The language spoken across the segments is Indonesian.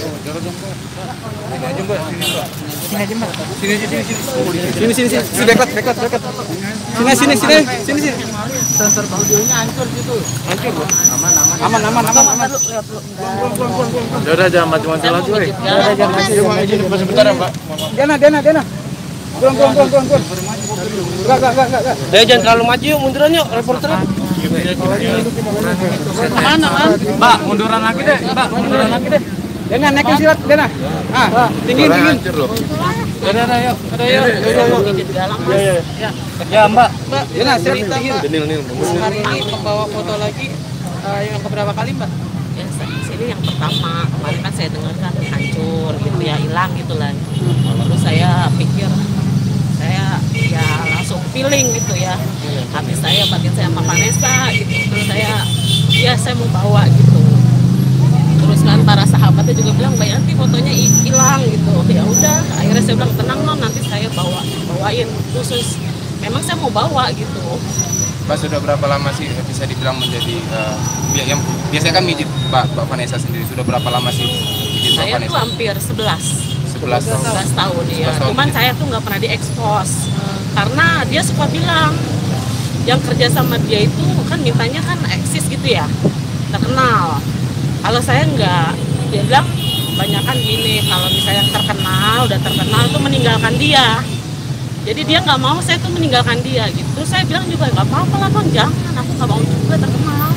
Sini aja Mbak. Sini aja Mbak. Sini dekat. Sini. Sensor audionya hancur gitu. Hancur Mbak. Aman. Udah jangan macam-macam lagi. Udah jangan maju. Sebentar ya Mbak. Dena. Kurang. Enggak. Jangan terlalu maju yuk, munduran yuk, reporter. Mana? Mbak, munduran lagi deh. Dena naikin silat, Dena. Tinggiin. Ada yuk. Ya Mbak. Dena silat tinggiin. Nil. Hari ini membawa foto lagi yang keberapa kali Mbak? Ya, ini yang pertama. Kemarin kan saya dengar kan hancur gitu ya, hilang gitu lah. Lalu saya pikir, saya ya langsung feeling gitu ya. Hati saya, batin saya sama Vanessa gitu. Terus saya mau bawa gitu. Terus kan para sahabatnya juga bilang, Mbak Yanti fotonya hilang gitu. Ya udah, akhirnya saya bilang tenang non, nanti saya bawain khusus. Memang saya mau bawa gitu. Mbak sudah berapa lama sih bisa dibilang menjadi yang biasanya kan mijit Mbak Vanessa sendiri, sudah berapa lama sih mijit Mbak Saya Vanessa? tuh hampir 11 tahun ya. 11 tahun. Cuman saya tuh nggak pernah diekspos karena dia suka bilang yang kerja sama dia itu kan mintanya kan eksis gitu ya, terkenal. Kalau saya nggak, dia bilang banyak kan gini, kalau misalnya udah terkenal tuh meninggalkan dia. Jadi dia nggak mau saya tuh meninggalkan dia gitu. Terus saya bilang juga nggak apa-apa lah bang, jangan, aku nggak mau juga terkenal.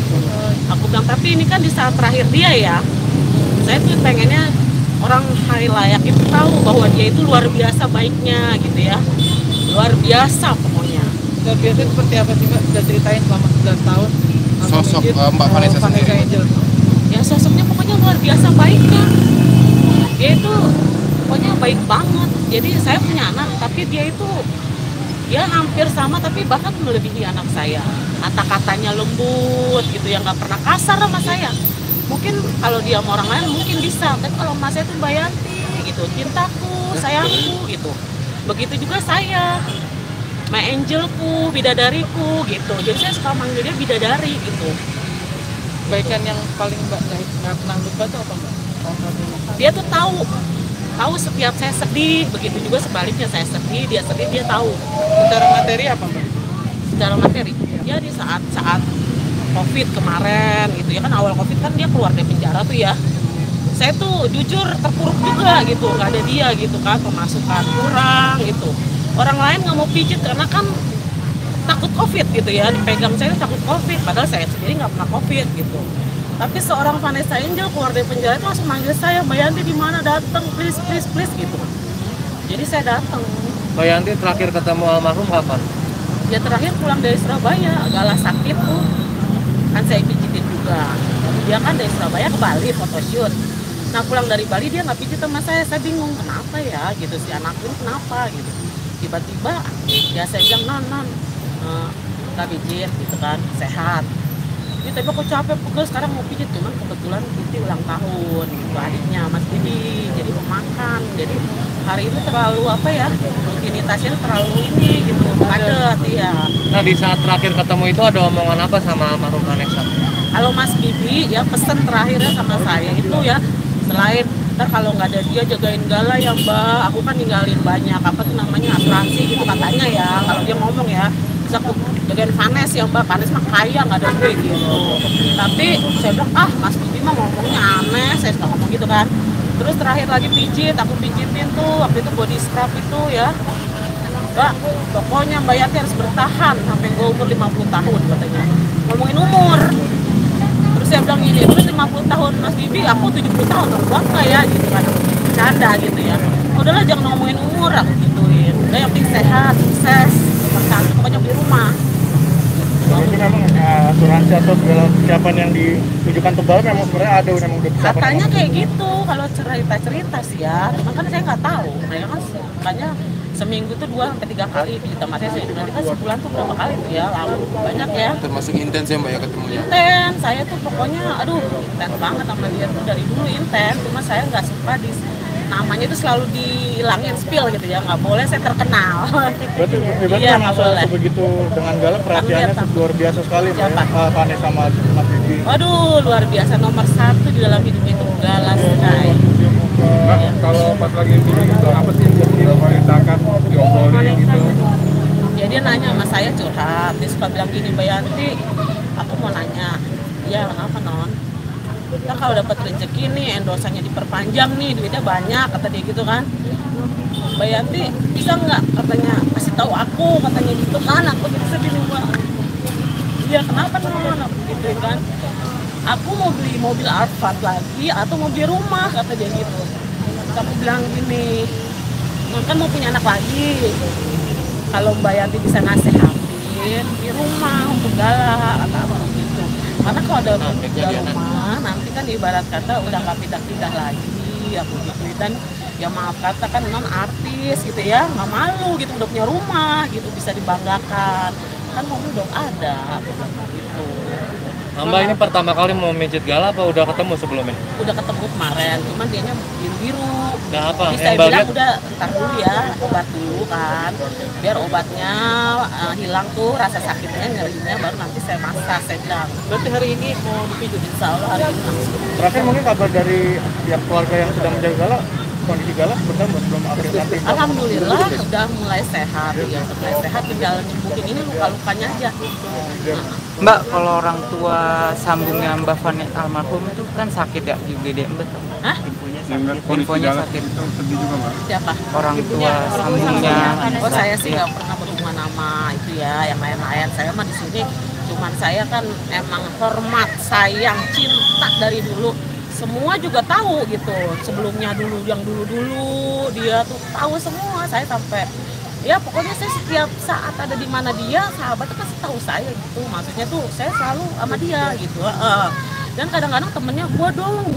Aku bilang tapi ini kan di saat terakhir dia ya. Saya tuh pengennya orang halayak itu tahu bahwa dia itu luar biasa baiknya gitu ya. Luar biasa pokoknya. Luar biasa seperti apa sih Mbak? Sudah ceritain selama 11 tahun. Sosok Mbak Vanessa sendiri. Angel. Ya sosoknya pokoknya luar biasa baiknya. Dia itu pokoknya baik banget. Jadi saya punya anak, tapi dia itu ya hampir sama, tapi bahkan melebihi anak saya. Kata-katanya lembut gitu, yang nggak pernah kasar sama saya. Mungkin kalau dia sama orang lain mungkin bisa, tapi kalau mas saya itu Mbak Yanti gitu, cintaku, sayangku gitu. Begitu juga saya, my angelku, bidadariku gitu. Jadi saya suka manggil dia bidadari gitu. Kebaikan yang paling Mbak nggak pernah lupa tuh apa Mbak? Dia tuh tahu setiap saya sedih, begitu juga sebaliknya saya sedih, dia tahu. Secara materi apa Mbak? Secara materi, ya di saat COVID kemarin gitu ya kan, awal COVID kan dia keluar dari penjara tuh ya. Saya tuh jujur terpuruk juga gitu, nggak ada dia gitu kan, pemasukan kurang gitu. Orang lain nggak mau pijit karena kan takut COVID gitu ya, dipegang saya takut COVID, padahal saya sendiri nggak pernah COVID gitu. Tapi seorang Vanessa Angel keluar dari penjara itu langsung manggil saya, Mbak Yanti di mana, datang please gitu. Jadi saya datang. Mbak Yanti terakhir ketemu almarhum kapan? Ya terakhir pulang dari Surabaya, agak sakit tuh. Kan saya pijitin juga. Dia kan dari Surabaya ke Bali photoshoot. Nah pulang dari Bali dia nggak pijit sama saya bingung kenapa ya gitu, si anak ini kenapa gitu. Tiba-tiba ya saya bilang non nggak pijit gitu kan, sehat. Tapi aku capek pegel sekarang mau pijit, cuman kebetulan Titi ulang tahun gitu, adiknya Mas Didi jadi pemakan, jadi hari ini terlalu apa ya, rutinitasnya terlalu ini gitu, padat ya. Nah di saat terakhir ketemu itu ada omongan apa sama almarhum Vanessa? Kalau Mas Bibi ya pesen terakhirnya sama saya itu ya, selain ntar kalau nggak ada dia jagain Gala ya Mbak, aku kan ninggalin banyak apa tuh namanya asuransi gitu katanya ya, kalau dia ngomong ya. Terus aku jagain Vanessa ya Mbak, Vanessa mah kaya nggak ada duit gitu. Tapi saya bilang Mas Bibi mah ngomongnya aneh, saya suka ngomong gitu kan. Terus terakhir lagi pijit, aku pijitin tuh waktu itu body scrub itu ya. Mbak, pokoknya Mbak Yanti harus bertahan sampai gue umur 50 tahun katanya. Ngomongin umur. Terus saya bilang gini, terus 50 tahun Mas Bibi, aku 70 tahun, terbuat nggak ya gitu kan. Bercanda gitu ya. Udahlah jangan ngomongin umur, aku gituin. Udah yang penting sehat, sukses. Pokoknya beli rumah. Jadi memang asuransi atau segala persiapan yang ditujukan tebal memang sebenarnya ada memang udah persiapan. Katanya kayak gitu kalau cerita sih ya. Cuman kan saya nggak tahu. Mereka kan makanya seminggu tuh 2-3 kali pijit sama saya. Nanti kan sebulan tuh berapa kali tuh ya? Lalu banyak ya. Termasuk intens ya Mbak ya ketemunya? Intens. Saya tuh pokoknya intens banget sama dia tuh dari dulu intens. Cuma saya nggak suka namanya itu selalu dihilangin spill gitu ya, nggak boleh saya terkenal. Berarti iya, memang begitu dengan Gala perhatiannya luar biasa sekali Mbak ya, Vanessa sama Mas Bibi. Waduh luar biasa, nomor 1 di dalam hidup itu Gala sekali. pas lagi ini gitu, apa sih yang diceritakan, diobrolin gitu? Ya dia nanya sama saya curhat, dia suka bilang gini, Mbak Yanti, aku mau nanya, ya kenapa non? Kita kalau dapat rezeki nih, endosannya diperpanjang nih, duitnya banyak, kata dia gitu kan. Mbak Yanti bisa nggak katanya kasih tahu aku, katanya gitu kan, aku sedih nih Mbak. Iya kenapa non? Aku gitu kan. Aku mau beli mobil Alphard lagi atau mau beli rumah, kata dia gitu. Aku bilang gini, non kan mau punya anak lagi. Kalau Mbak Yanti bisa nasihatin di rumah untuk Gala, kata abang gitu. Karena kalau ada rumah, nanti kan ibarat kata udah nggak pindah-pindah lagi, aku gitu. Dan ya maaf kata kan non artis gitu ya, nggak malu gitu, udah punya rumah gitu, bisa dibanggakan. Kan mobil udah ada, gitu. Mbak ini pertama kali mau mijit Gala apa udah ketemu sebelumnya? Udah ketemu kemarin, cuman dianya biru-biru. Udah apa? Jadi Yang saya bagian? bilang udah ntar dulu ya, obat dulu kan. Biar obatnya hilang tuh rasa sakitnya, nyerinya, baru nanti saya masak, saya bilang. Berarti hari ini mau dipijit? Insya Allah hari ini langsung. Terakhir mungkin kabar dari pihak keluarga yang sedang menjaga Gala, kondisi Gala benar belum akhir nanti. Alhamdulillah udah mulai sehat ya, mulai sehat, tinggal nyembuhin ini luka-lukanya aja. Mbak, kalau orang tua sambungnya Mbak Fani almarhum itu kan sakit ya di gede Mbak? Hah? Infonya sakit. Siapa? Orang tua sambungnya. Oh saya sih nggak pernah berhubungan sama itu ya, yang lain-lain. Saya mah di sini, cuman saya kan emang hormat, sayang, cinta dari dulu. Semua juga tahu gitu. Sebelumnya dulu, yang dulu-dulu dia tuh tahu semua. Saya sampai ya pokoknya saya setiap saat ada di mana dia, sahabatnya pasti tahu saya gitu. Maksudnya tuh saya selalu sama dia gitu. Dan kadang-kadang temennya gua dong,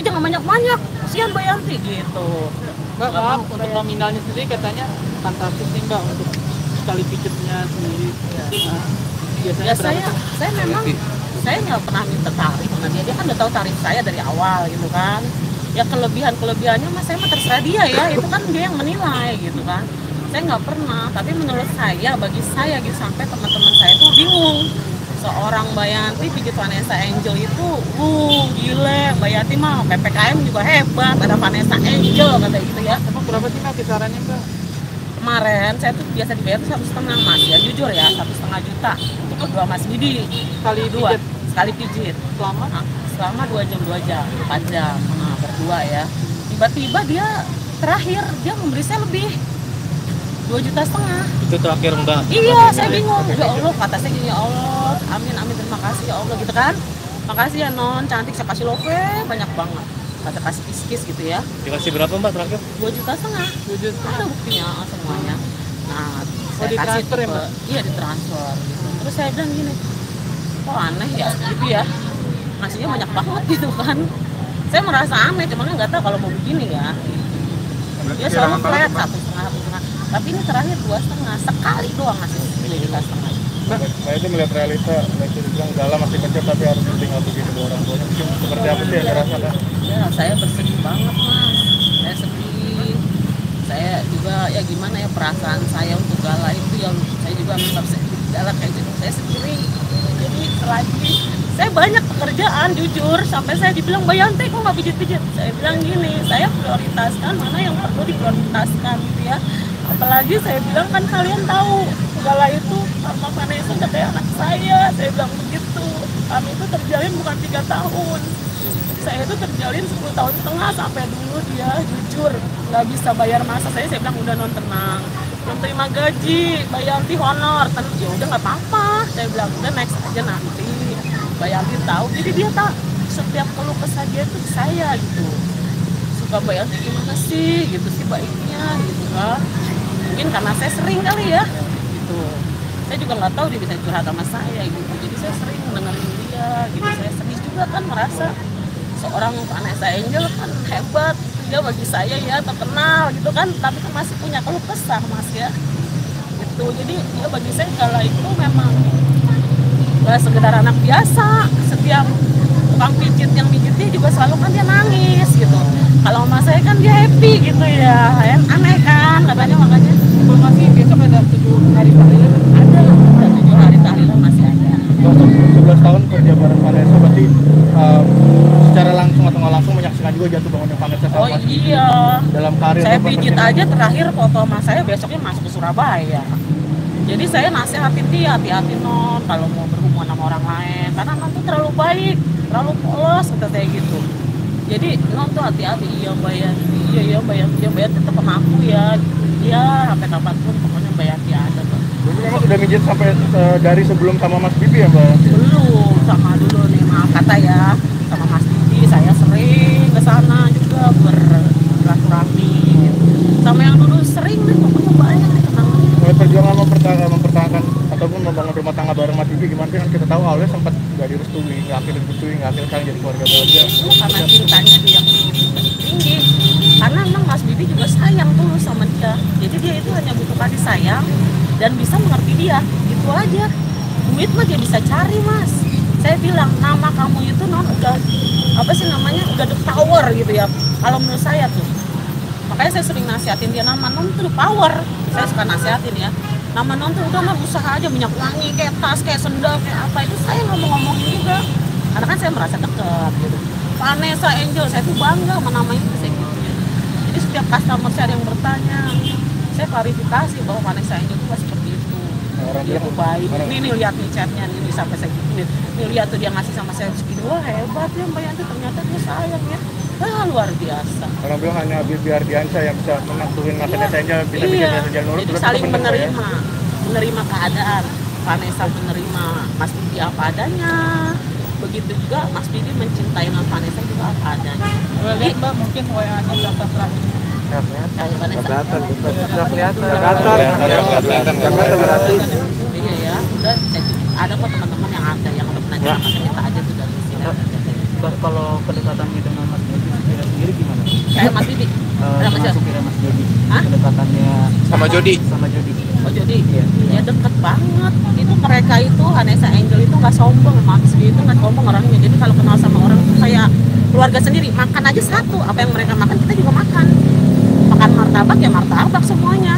jangan banyak-banyak, kasihan Mbak Yanti gitu. Mbak, maaf, untuk nominalnya sendiri katanya fantastis nih Mbak untuk sekali pijetnya sendiri. Nah, biasanya Ya berapa? saya memang saya nggak pernah minta tarif sama dia kan udah tahu tarif saya dari awal gitu kan. Ya kelebihannya mas saya mah terserah dia ya, itu kan dia yang menilai gitu kan. Saya nggak pernah, tapi menurut saya, bagi saya gitu, sampai teman-teman saya tuh bingung. Seorang Mbak Yanti pijit Vanessa Angel itu, gile, Mbak Yanti mah PPKM juga hebat, ada Vanessa Angel kata gitu ya. Emang berapa sih Mbak kisarannya Mbak? Kemarin saya tuh biasa dibayar tuh 1,5 mas, ya jujur ya, 1,5 juta untuk kedua mas Didi. Kali Dua, pijet? sekali pijit. Selama 2 jam, 4 jam, berdua ya. Tiba-tiba dia terakhir, dia memberi saya lebih 2,5 juta. Itu terakhir Mbak. Iya, saya bingung. Ya Allah, kata saya gini, ya Allah, amin, terima kasih ya Allah gitu kan. Makasih ya non, cantik, saya kasih love banyak banget. Kata kasih kis-kis gitu ya. Dikasih berapa Mbak terakhir? 2,5 juta. Ada buktinya semuanya. Nah, saya kasih ditransfer ya, ke, Mbak? iya ditransfer. Gitu. Terus saya bilang gini, kok aneh ya gitu ya. Ngasihnya banyak banget gitu kan. Saya merasa aneh, cuman nggak tahu kalau mau begini ya. Dia selalu flat 1,5. Tapi ini terakhir 2,5, sekali doang ngasih 2,5. Mbak itu melihat realita, itu bilang Gala masih kecil tapi harus tinggal begitu dua orang tuanya. Seperti apa sih yang dirasakan? Ya saya bersedih banget mas, saya sedih. Saya juga ya gimana ya, perasaan saya untuk Gala itu yang saya juga nggak bisa hidup Gala kayak gitu. Saya sendiri, jadi selagi saya banyak pekerjaan jujur, sampai saya dibilang Mbak Yanti kok nggak pijit-pijit. Saya bilang gini, saya prioritaskan mana yang perlu diprioritaskan gitu ya. Apalagi saya bilang kan kalian tahu Gala itu sama Vanessa udah kayak anak saya bilang begitu. Kami itu terjalin bukan 3 tahun, saya itu terjalin 10 tahun setengah, sampai dulu dia jujur nggak bisa bayar masa saya bilang udah non tenang, belum terima gaji, Mbak Yanti honor, ya udah nggak apa-apa, saya bilang udah next aja nanti. Mbak Yanti tahu, jadi dia tak setiap keluh kesah dia tuh saya gitu, suka Mbak Yanti gimana sih gitu sih baiknya gitu kan. Mungkin karena saya sering kali ya gitu, saya juga nggak tahu dia bisa curhat sama saya gitu, jadi saya sering dengerin dia gitu. Saya sedih juga kan, merasa seorang Vanessa Angel kan hebat dia bagi saya ya, terkenal gitu kan, tapi kan masih punya keluh kesah mas ya gitu. Jadi dia bagi saya Gala itu memang gak sekedar anak biasa. Setiap tukang pijit yang pijitnya juga selalu kan dia nangis gitu. Kalau sama saya kan dia happy gitu ya, aneh kan katanya. Makanya Informasi besok ada 7 hari tahlilan. ada 7 hari tahlilan masih ada. untuk 11 tahun kerja bareng Vanessa, berarti secara langsung atau nggak langsung menyaksikan juga jatuh bangunnya Vanessa sama Oh Mas Bibi iya, dalam karir saya atau pijit perjalanan. aja terakhir foto sama saya besoknya masuk ke Surabaya. Jadi saya nasihatin dia, hati-hati non kalau mau berhubungan sama orang lain, karena non tuh terlalu baik, terlalu polos, kata saya gitu. Jadi non tuh hati-hati, iya mbak ya, iya mbak ya, dia bayar tetap sama aku ya, iya sampai kapanpun pokoknya mbak Yanti ada tuh. Jadi memang sudah mijit sampai dari sebelum sama Mas Bibi ya Mbak? Belum, sama dulu nih maaf kata ya, sama Mas Didi saya sering ke sana juga bersilaturahmi. Sama yang dulu sering nih, pokoknya banyak nih kenangan. Kalau perjuangan mempertahankan ataupun membangun rumah tangga bareng Mas Bibi gimana sih? Kan kita tahu awalnya sempat nggak direstui, nggak akhirnya direstui, nggak akhirnya sekarang jadi keluarga bahagia. Karena cintanya dia yang tinggi, karena memang Mas Bibi juga sayang tulus sama dia. Jadi dia itu hanya butuh kasih sayang dan bisa mengerti dia, itu aja. Duit mah dia bisa cari mas. Saya bilang nama kamu itu non udah apa sih namanya, udah the power gitu ya. Kalau menurut saya tuh, makanya saya sering nasihatin dia, nama non tuh the power. Saya suka nasihatin ya, nama non tuh udah lah usaha aja, minyak wangi kayak tas kayak sendal kayak apa, itu saya ngomong-ngomongin juga karena kan saya merasa dekat gitu. Vanessa Angel, saya tuh bangga sama nama itu saya gitu ya. Jadi setiap customer saya ada yang bertanya, saya klarifikasi bahwa Vanessa Angel itu seperti itu. Dia tuh baik. Nih lihat nih chatnya nih sampai saya gituin. Nih lihat tuh dia ngasih sama saya segini, wah hebat ya Mbak Yanti, ternyata dia sayang ya. Wah luar biasa. Orang bilang hanya Bibi Ardiansyah yang bisa menentuin Vanessa Angel, bisa bikin Vanessa Angel nurut. Jadi saling menerima keadaan. Vanessa menerima Mas Bibi apa adanya. Begitu juga Mas Bibi mencintai non Vanessa juga apa adanya. Jadi Mbak mungkin WA-nya berapa terakhir? Kelihatan berarti. Iya ya, udah ada kok teman-teman yang ada yang udah pernah cerita aja tuh dari sini. Kalau kedekatannya dengan Mas Bibi sendiri gimana? Kayak Mas Bibi, ada Mas Masuk kira Mas Bibi. Hah? Kedekatannya Sama Jody. sama Jody. Oh jadi ya deket banget. Itu mereka itu Vanessa Angel itu nggak sombong, Mas Bibi itu nggak sombong orangnya. Jadi kalau kenal sama orang itu kayak keluarga sendiri. Makan aja satu, apa yang mereka makan kita juga makan. Makan martabak ya martabak semuanya.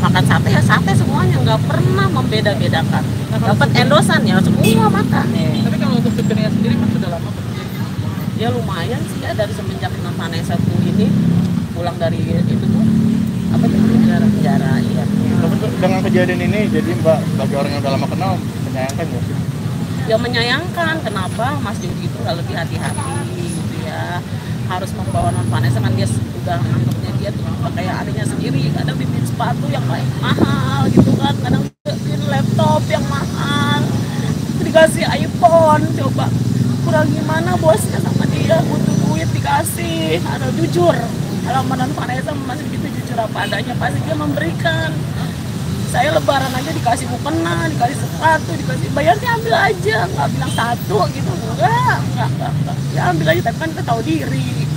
Makan sate ya sate semuanya, nggak pernah membeda-bedakan. Dapat endosan ya semua makan. Tapi kalau untuk supirnya sendiri mas sudah lama berarti? Ya lumayan sih ya dari semenjak non Vanessa tuh ini pulang dari itu tuh apa tuh penjara iya. Tapi dengan kejadian ini, jadi Mbak sebagai orang yang udah lama kenal menyayangkan ya sih? Ya menyayangkan, kenapa Mas Jody itu nggak lebih hati-hati gitu ya, harus membawa non Vanessa kan dia udah anggapnya dia tuh kayak adiknya sendiri, kadang bikin sepatu yang paling mahal gitu kan, kadang bikin laptop yang mahal, dikasih iPhone, coba kurang gimana bosnya sama dia, butuh duit dikasih, ada jujur. Kalau non Vanessa masih gitu jujur apa adanya, pasti dia memberikan. Saya lebaran aja dikasih mukena, dikasih sepatu, dikasih bayarnya ambil aja, nggak bilang satu gitu, enggak. Ya ambil aja, tapi kan kita tahu diri.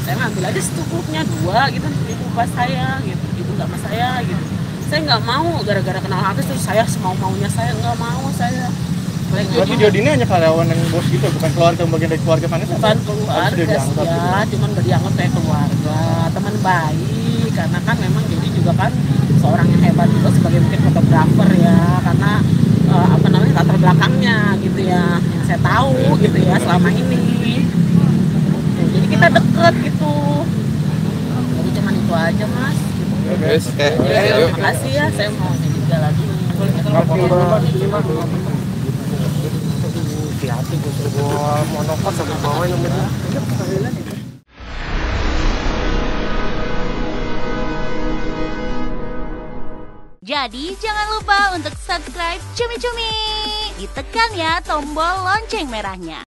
Saya ngambil aja secukupnya 2 gitu, ibu pas saya gitu, ibu nggak sama saya gitu. Saya nggak mau gara-gara kenal artis terus saya semau-maunya, saya nggak mau saya. Berarti Jody ini hanya karyawan yang bos gitu, bukan keluarga, bagian dari keluarga Vanessa? Bukan keluarga sih ya, cuman nggak dianggap kayak keluarga, teman baik, karena kan memang Jody juga kan seorang yang hebat juga sebagai mungkin fotografer ya, karena apa namanya latar belakangnya gitu ya, yang saya tahu gitu ya selama ini. Jadi kita deket gitu. Jadi cuman itu aja mas. Yes, Terima kasih ya, saya mau jadi jalan dulu. Hati-hati gue suruh monopod sampai bawah yang Jadi jangan lupa untuk subscribe Cumi Cumi. Ditekan ya tombol lonceng merahnya.